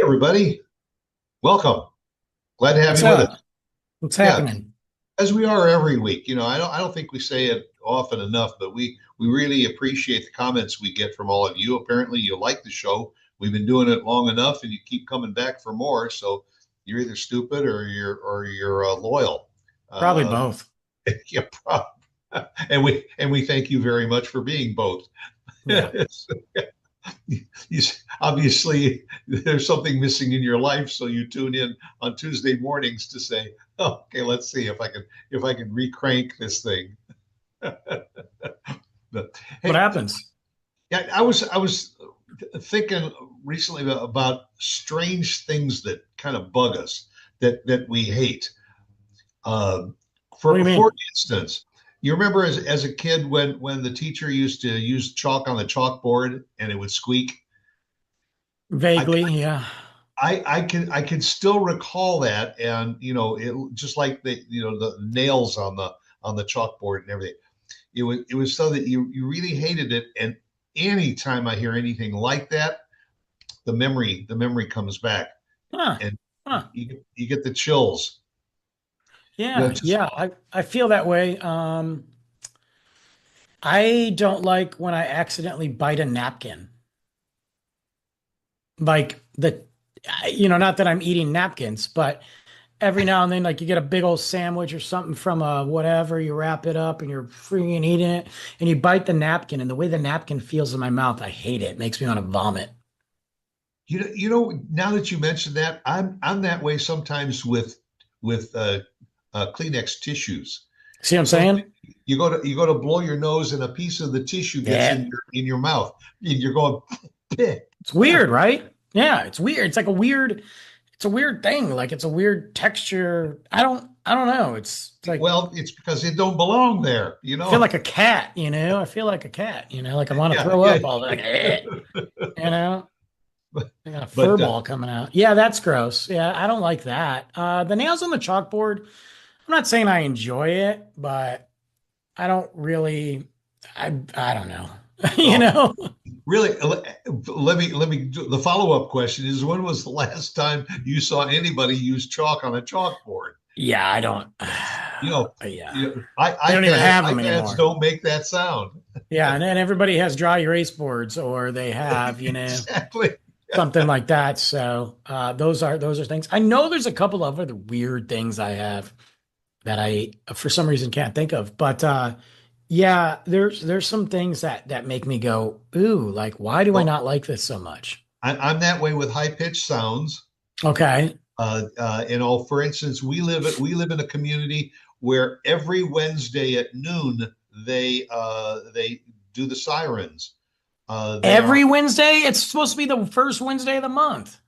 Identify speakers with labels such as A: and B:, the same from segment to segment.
A: Everybody. Welcome. Glad to have
B: What's
A: you with us.
B: up? What's
A: Yeah,
B: happening?
A: as we are every week. I don't think we say it often enough, but we really appreciate the comments we get from all of you. Apparently, you like the show. We've been doing it long enough, and you keep coming back for more. So you're either stupid or you're loyal.
B: Probably
A: Uh,
B: both.
A: yeah, and we thank you very much for being both.
B: Yeah.
A: Obviously there's something missing in your life, so you tune in on Tuesday mornings to say, oh, okay, let's see if I can recrank this thing. But
B: What
A: hey,
B: happens?
A: yeah, I was thinking recently about strange things that kind of bug us, that we hate. Uh,
B: What do you
A: for
B: mean?
A: instance, you remember as a kid when the teacher used to use chalk on the chalkboard and it would squeak. I,
B: Vaguely, yeah.
A: I can still recall that, and it just like the nails on the chalkboard and everything. It was so that you really hated it, and anytime I hear anything like that, the memory comes back,
B: Huh.
A: and
B: Huh.
A: you get the chills.
B: Yeah,
A: Just
B: yeah. I feel that way. I don't like when I accidentally bite a napkin. Like not that I'm eating napkins, but every now and then, like you get a big old sandwich or something from a whatever, you wrap it up and you're freaking eating it, and you bite the napkin, and the way the napkin feels in my mouth, I hate it. It makes me want to vomit.
A: now that you mentioned that, I'm that way sometimes with Kleenex tissues.
B: See what I'm
A: Some
B: saying?
A: you go to blow your nose and a piece of the tissue gets
B: Yeah.
A: in your mouth, and you're going, "Bleh."
B: It's weird, right? Yeah, it's weird. It's a weird thing. Like it's a weird texture. I don't know. It's like
A: Well, it's because it don't belong there, you
B: I feel
A: know.
B: like a cat, you know? I feel like a cat, like I want to
A: Yeah,
B: throw
A: yeah.
B: up all like, you know?
A: but
B: I got a fur
A: but
B: ball coming out. Yeah, that's gross. Yeah, I don't like that. The nails on the chalkboard, I'm not saying I enjoy it, but I don't really I don't know. You
A: well,
B: know?
A: really, let me the follow-up question is, when was the last time you saw anybody use chalk on a chalkboard?
B: Yeah, I don't
A: You know,
B: yeah.
A: you know,
B: They don't even have them
A: iPads
B: anymore.
A: don't make that sound.
B: Yeah, and then everybody has dry erase boards, or they have,
A: Exactly.
B: something like that. So those are things. I know there's a couple of other weird things I have that I for some reason can't think of. But yeah, there's some things that make me go, ooh, like why do I
A: Well,
B: not like this so much?
A: I'm that way with high-pitched sounds.
B: Okay.
A: For instance, we live in a community where every Wednesday at noon they do the sirens. They are.
B: Every Wednesday? It's supposed to be the first Wednesday of the month.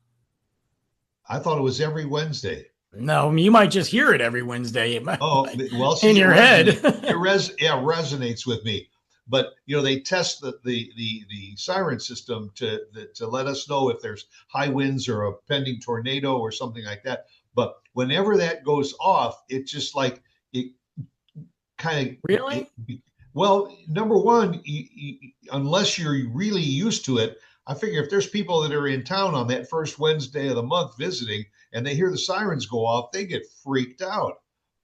A: I thought it was every Wednesday.
B: No, you might just hear it every Wednesday
A: Oh, well,
B: in
A: see, it
B: your
A: resonates.
B: head.
A: Yeah, resonates with me. But they test the siren system to let us know if there's high winds or a pending tornado or something like that. But whenever that goes off, it just like it kind of
B: Really?
A: well, number one, unless you're really used to it, I figure if there's people that are in town on that first Wednesday of the month visiting and they hear the sirens go off, they get freaked out.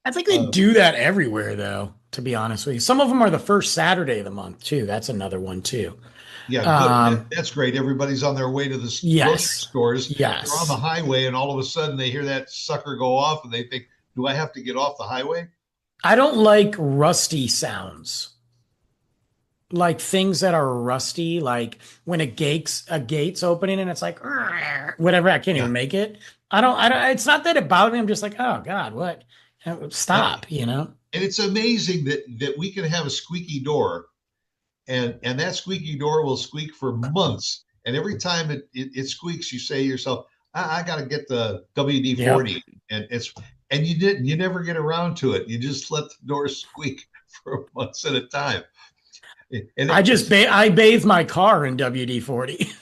B: I think they
A: Uh,
B: do that everywhere, though, to be honest with you. Some of them are the first Saturday of the month, too. That's another one, too.
A: yeah, good.
B: Um,
A: That's great. Everybody's on their way to the grocery
B: yes.
A: stores. They're on the
B: Yes.
A: highway, and all of a sudden they hear that sucker go off, and they think, "Do I have to get off the highway?"
B: I don't like rusty sounds. Like things that are rusty, like when a gate's opening and it's like "Arr," whatever, I can't
A: Yeah,
B: even make it. I don't, it's not that it bothers me. I'm just like, oh God, what?
A: and,
B: Stop.
A: and it's amazing that we can have a squeaky door, and that squeaky door will squeak for months. And every time it squeaks, you say to yourself, I got to get the
B: Yep.
A: WD-40. And you never get around to it. You just let the door squeak for months at a time. And it's
B: I bathe my car in WD-40.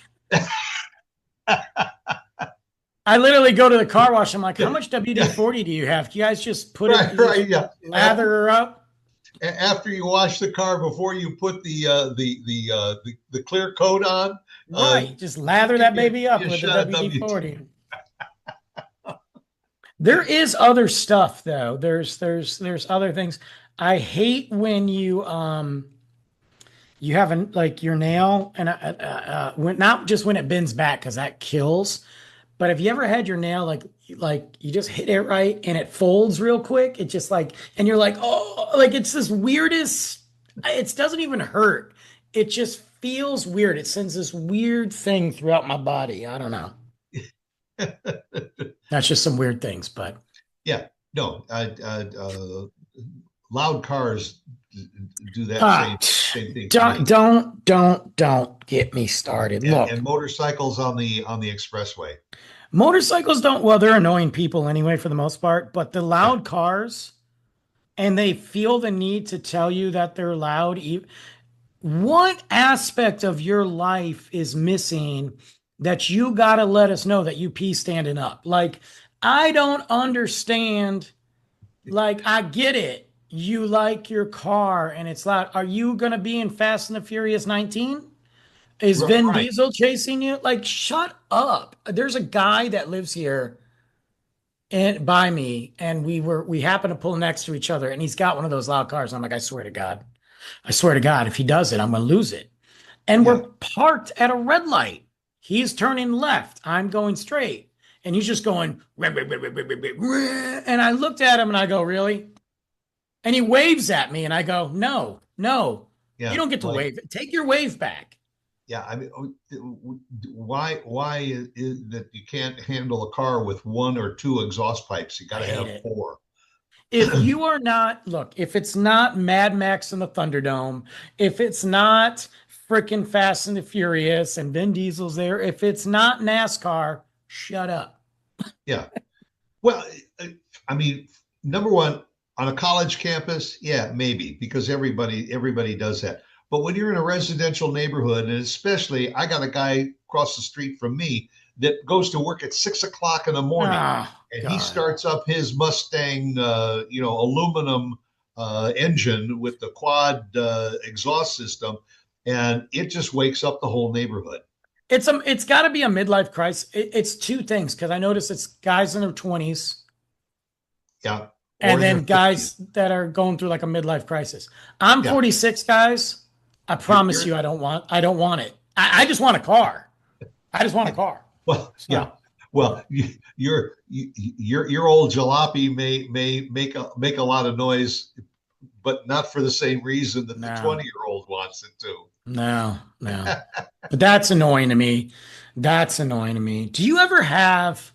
B: I literally go to the car wash. I'm like, how much
A: yeah,
B: WD-40 do you have? Do you guys just put it,
A: right,
B: you just
A: right, yeah.
B: lather her up?
A: After you wash the car, before you put the clear coat on, uh,
B: Right. Just lather that
A: you,
B: baby up
A: you
B: with the
A: shot a
B: WD-40. There is other stuff though. There's other things. I hate when you have an like your nail and when not just when it bends back because that kills, but have you ever had your nail like you just hit it right and it folds real quick? It just like and you're like, oh, like it's this weirdest. It doesn't even hurt. It just feels weird. It sends this weird thing throughout my body. I don't know. That's just some weird things, but
A: Yeah, no, loud cars do that
B: uh,
A: same thing to me.
B: don't get me started.
A: And
B: Look,
A: motorcycles on the expressway.
B: motorcycles don't, well, they're annoying people anyway for the most part, but the
A: Yeah,
B: loud cars and they feel the need to tell you that they're loud. What aspect of your life is missing that you got to let us know that you pee standing up? Like, I don't understand. Like, I get it. You like your car and it's loud. Are you going to be in Fast and the Furious 19? Is Vin
A: right.
B: Diesel chasing you? Like, shut up. There's a guy that lives here and by me, and we happen to pull next to each other, and he's got one of those loud cars. I'm like, I swear to God, if he does it, I'm gonna lose it. And we're
A: Yeah,
B: parked at a red light. He's turning left. I'm going straight. And he's just going, "Rah, rah, rah, rah, rah, rah, rah." And I looked at him and I go, really? And he waves at me and I go, no, no, you
A: yeah.
B: don't get to
A: Like,
B: wave. Take your wave back.
A: yeah. I mean, why is that you can't handle a car with one or two exhaust pipes? You got
B: I
A: to
B: hate
A: have
B: it.
A: four.
B: If you are not, look, if it's not Mad Max and the Thunderdome, if it's not freaking Fast and the Furious and Vin Diesel's there, if it's not NASCAR, shut up.
A: Yeah. Well, uh, I mean, number one, on a college campus, yeah, maybe because everybody does that. But when you're in a residential neighborhood, and especially I got a guy across the street from me that goes to work at 6 o'clock in the morning,
B: Oh,
A: and he
B: God.
A: starts up his Mustang, aluminum engine with the quad exhaust system, and it just wakes up the whole neighborhood.
B: It's got to be a midlife crisis. It's two things because I notice it's guys in their 20s
A: Yeah, or
B: and
A: in their
B: then
A: 50s.
B: guys that are going through like a midlife crisis. I'm
A: Yeah,
B: 46, guys. I promise
A: you're
B: you, I don't want it. I just want a car. I just want a car.
A: well, yeah.
B: So
A: Well, your old jalopy may make a lot of noise, but not for the same reason that the
B: no,
A: 20-year-old wants it
B: no.
A: to.
B: But that's annoying to me. That's annoying to me. Do you ever have,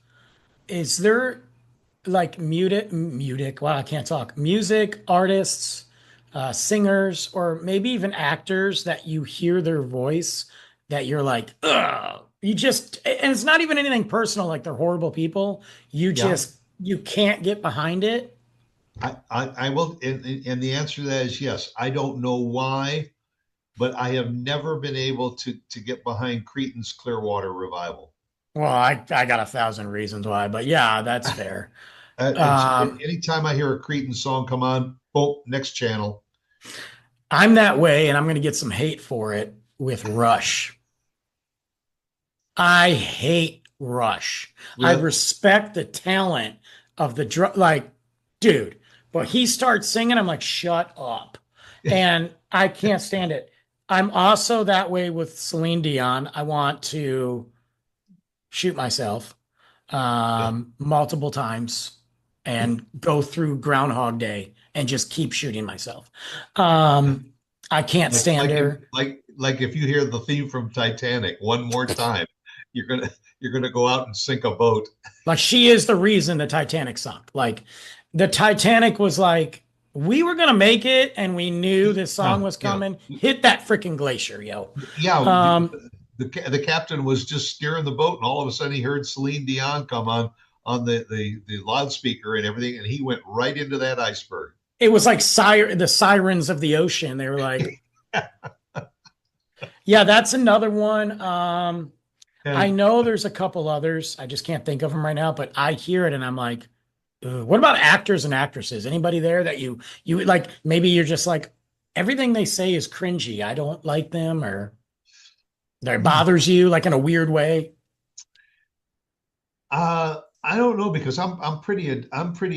B: is there like music, wow, I can't talk. Music artists, singers, or maybe even actors that you hear their voice that you're like, ugh, you just, and it's not even anything personal, like they're horrible people.
A: Yeah,
B: You can't get behind it.
A: I will, and the answer to that is yes. I don't know why, but I have never been able to get behind Cretan's Clearwater Revival.
B: Well, I got a thousand reasons why, but yeah, that's fair. Um,
A: Anytime I hear a Cretan song come on, boom, next channel.
B: I'm that way, and I'm going to get some hate for it with Rush. I hate Rush. I
A: Real,
B: respect the talent of the like, dude, but he starts singing, I'm like, shut up. And I can't stand it. I'm also that way with Celine Dion. I want to shoot myself
A: yeah.
B: multiple times and go through Groundhog Day and just keep shooting myself. I can't
A: Like
B: stand
A: like if
B: her.
A: like if you hear the theme from Titanic one more time, you're gonna go out and sink a boat.
B: Like she is the reason the Titanic sunk. Like the Titanic was like, we were gonna make it and we knew this song
A: Yeah,
B: was
A: yeah,
B: coming. Hit that freaking glacier, yo.
A: yeah.
B: Um,
A: The captain was just steering the boat, and all of a sudden he heard Celine Dion come on the loudspeaker and everything, and he went right into that iceberg.
B: it was like the sirens of the ocean. They were like, yeah, that's another one. I
A: And
B: know there's a couple others. I just can't think of them right now, but I hear it and I'm like, ugh. What about actors and actresses? Anybody there that you like maybe you're just like everything they say is cringy. I don't like them or that bothers you like in a weird way.
A: I don't know because I'm pretty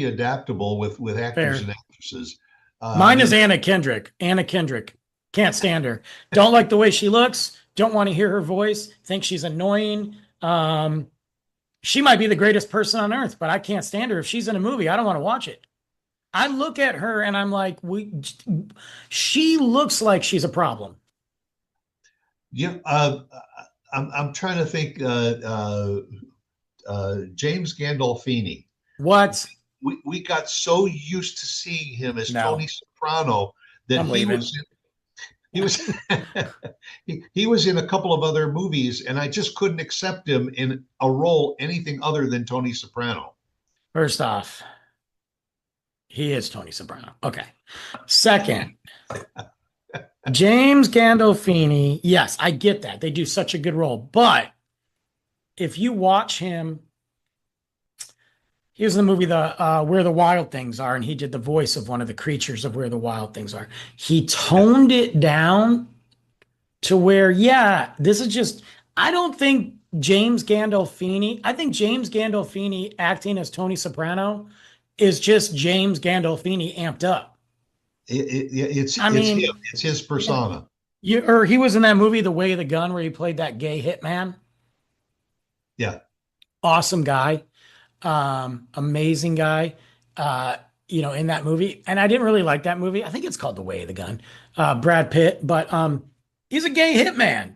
A: adaptable with actors and
B: Fair.
A: actresses. I
B: Mine is
A: mean,
B: Anna Kendrick. Anna Kendrick. Can't stand her. Don't like the way she looks. Don't want to hear her voice. Think she's annoying. She might be the greatest person on earth, but I can't stand her. If she's in a movie, I don't want to watch it. I look at her and I'm like, she looks like she's a problem.
A: yeah, I'm trying to think. James Gandolfini.
B: What?
A: We got so used to seeing him as Tony
B: No,
A: Soprano that
B: I'm leaving.
A: he was he was in a couple of other movies, and I just couldn't accept him in a role anything other than Tony Soprano.
B: First off, he is Tony Soprano. Okay. Second, James Gandolfini. Yes, I get that. They do such a good role. But if you watch him, he was in the movie the Where the Wild Things Are, and he did the voice of one of the creatures of Where the Wild Things Are. He
A: Yeah,
B: toned it down to where, yeah, this is just, I don't think James Gandolfini, I think James Gandolfini acting as Tony Soprano is just James Gandolfini amped up. I
A: it's him.
B: mean,
A: It's his
B: you know,
A: persona.
B: or he was in that movie, The Way of the Gun, where he played that gay hitman.
A: Yeah,
B: Awesome guy, amazing guy. In that movie, and I didn't really like that movie. I think it's called The Way of the Gun. Brad Pitt, but he's a gay hitman.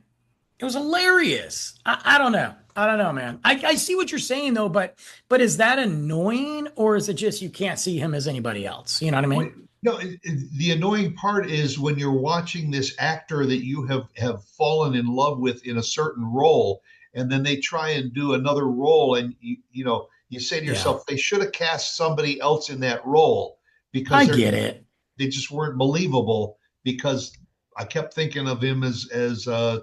B: It was hilarious. I don't know. I don't know, man. I see what you're saying though, but is that annoying or is it just you can't see him as anybody else? You know what I
A: Wait,
B: mean?
A: no, the annoying part is when you're watching this actor that you have fallen in love with in a certain role, and then they try and do another role, and you say to
B: Yeah,
A: yourself, they should have cast somebody else in that role because
B: I get it.
A: they just weren't believable. Because I kept thinking of him as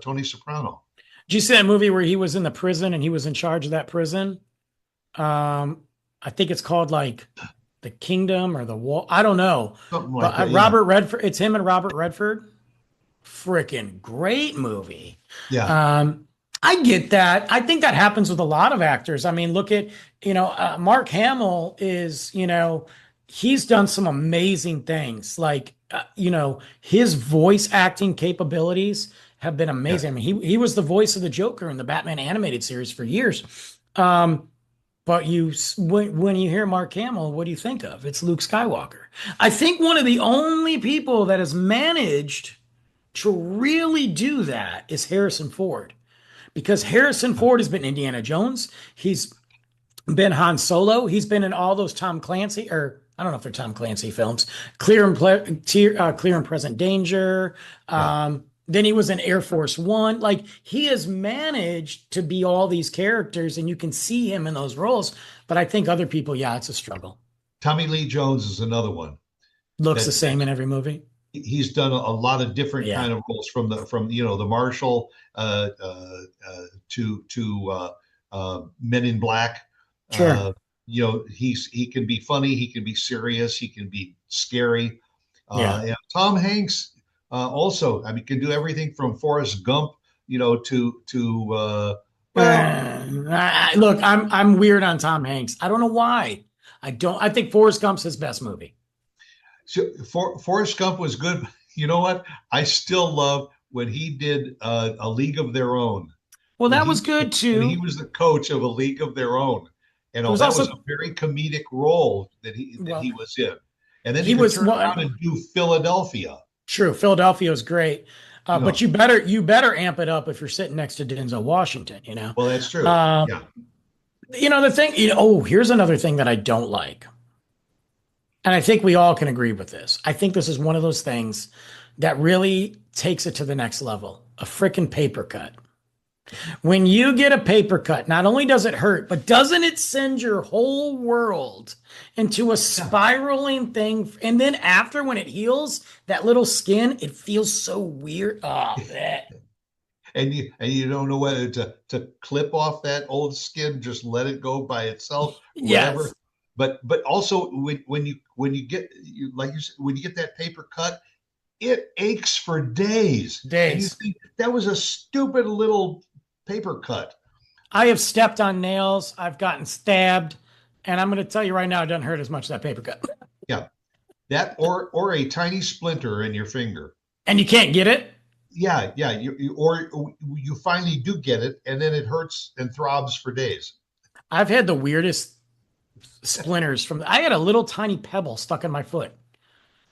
A: Tony Soprano.
B: Did you see that movie where he was in the prison and he was in charge of that prison? I think it's called like The Kingdom or The Wall. I don't know,
A: Something like
B: but
A: that. Yeah,
B: Robert Redford. It's him and Robert Redford. Freaking great movie.
A: yeah,
B: Um, I get that. I think that happens with a lot of actors. I mean, look at, Mark Hamill is, he's done some amazing things. Like, his voice acting capabilities have been
A: yeah.
B: amazing. I mean, he was the voice of the Joker in the Batman animated series for years. Um, but when you hear Mark Hamill, what do you think of? It's Luke Skywalker. I think one of the only people that has managed to really do that is Harrison Ford, because Harrison Ford has been Indiana Jones. He's been Han Solo. He's been in all those Tom Clancy, or I don't know if they're Tom Clancy films, Clear and Present Danger.
A: Yeah.
B: Then he was in Air Force One. Like he has managed to be all these characters, and you can see him in those roles. But I think other people, yeah, it's a struggle.
A: Tommy Lee Jones is another one
B: Looks the
A: that
B: same in every movie.
A: he's done a lot of different
B: Yeah,
A: kind of roles from the Marshal to Men in Black.
B: sure.
A: He can be funny, he can be serious, he can be scary.
B: Yeah.
A: And Tom Hanks also, I mean, can do everything from Forrest Gump, to well,
B: Look, I'm weird on Tom Hanks. I don't know why. I don't. I think Forrest Gump's his best movie.
A: so Forrest Gump was good. You know what? I still love when he did A League of Their Own.
B: Well,
A: when
B: that
A: he
B: was good
A: when he
B: too.
A: was the coach of A League of Their Own.
B: It was
A: That was a
B: also
A: very comedic role that he
B: well,
A: was in. And then he
B: he
A: could
B: was
A: turn around
B: one
A: and do Philadelphia.
B: true. Philadelphia was great, but
A: No,
B: you better amp it up if you're sitting next to Denzel Washington.
A: well, that's true.
B: Uh,
A: Yeah.
B: the thing. Oh, here's another thing that I don't like, and I think we all can agree with this. I think this is one of those things that really takes it to the next level. A freaking paper cut. When you get a paper cut, not only does it hurt, but doesn't it send your whole world into a
A: Yeah.
B: spiraling thing? And then after, when it heals, that little skin, it feels so weird. Oh, that.
A: And you don't know whether to clip off that old skin, just let it go by itself, whatever.
B: Yes.
A: But also when you get like you said, when you get that paper cut, it aches for days. And you
B: Days.
A: think that was a stupid little paper cut.
B: I have stepped on nails. I've gotten stabbed. And I'm going to tell you right now, it doesn't hurt as much as that paper cut.
A: Yeah, that or a tiny splinter in your finger.
B: And you can't get it.
A: Yeah, yeah. Or you finally do get it, and then it hurts and throbs for days.
B: I've had the weirdest splinters from, I had a little tiny pebble stuck in my foot.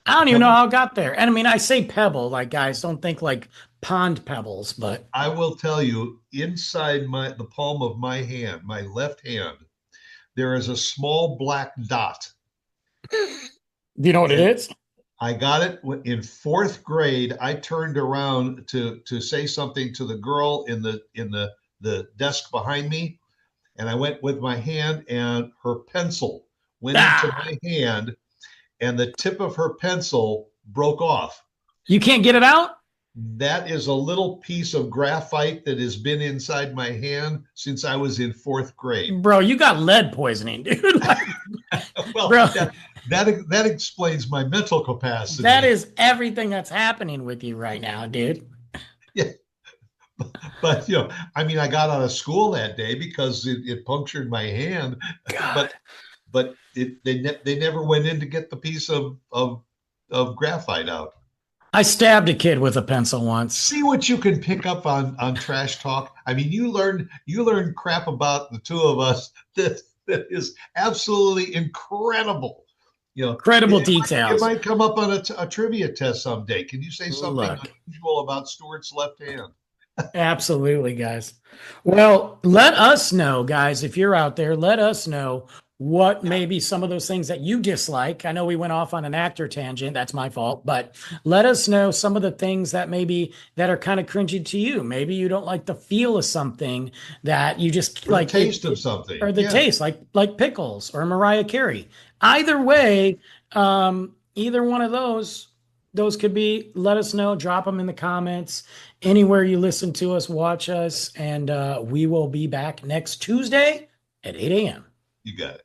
B: I
A: A
B: don't even know
A: pebble.
B: how it got there. And I mean, I say pebble, like guys, don't think like pond pebbles, but
A: I will tell you, inside the palm of my hand, my left hand, there is a small black dot.
B: do you know what it
A: And
B: is?
A: I got it in fourth grade. I turned around to say something to the girl in the desk behind me, and I went with my hand, and her pencil went into
B: Ah,
A: my hand, and the tip of her pencil broke off.
B: you can't get it out?
A: That is a little piece of graphite that has been inside my hand since I was in fourth grade.
B: Bro, you got lead poisoning, dude. Like,
A: Well,
B: bro,
A: that explains my mental
B: that
A: capacity.
B: is everything that's happening with you right now, dude.
A: Yeah, but I mean, I got out of school that day because it punctured my hand,
B: God.
A: but they never went in to get the piece of graphite out.
B: I stabbed a kid with a pencil once.
A: See what you can pick up on trash talk. I mean, you learn crap about the two of us that is absolutely incredible.
B: Incredible
A: It
B: details.
A: might come up on a trivia test someday. Can you say something
B: Look,
A: unusual about Stuart's left hand?
B: absolutely, guys. Well, let us know, guys, if you're out there, let us know what maybe some of those things that you dislike. I know we went off on an actor tangent. That's my fault, but let us know some of the things that maybe that are kind of cringy to you. Maybe you don't like the feel of something that you just
A: Or the
B: like
A: taste of something.
B: or the
A: Yeah,
B: taste, like pickles or Mariah Carey. Either way, either one of those could be. Let us know. Drop them in the comments anywhere you listen to us, watch us, and we will be back next Tuesday at 8 a.m.
A: you got it.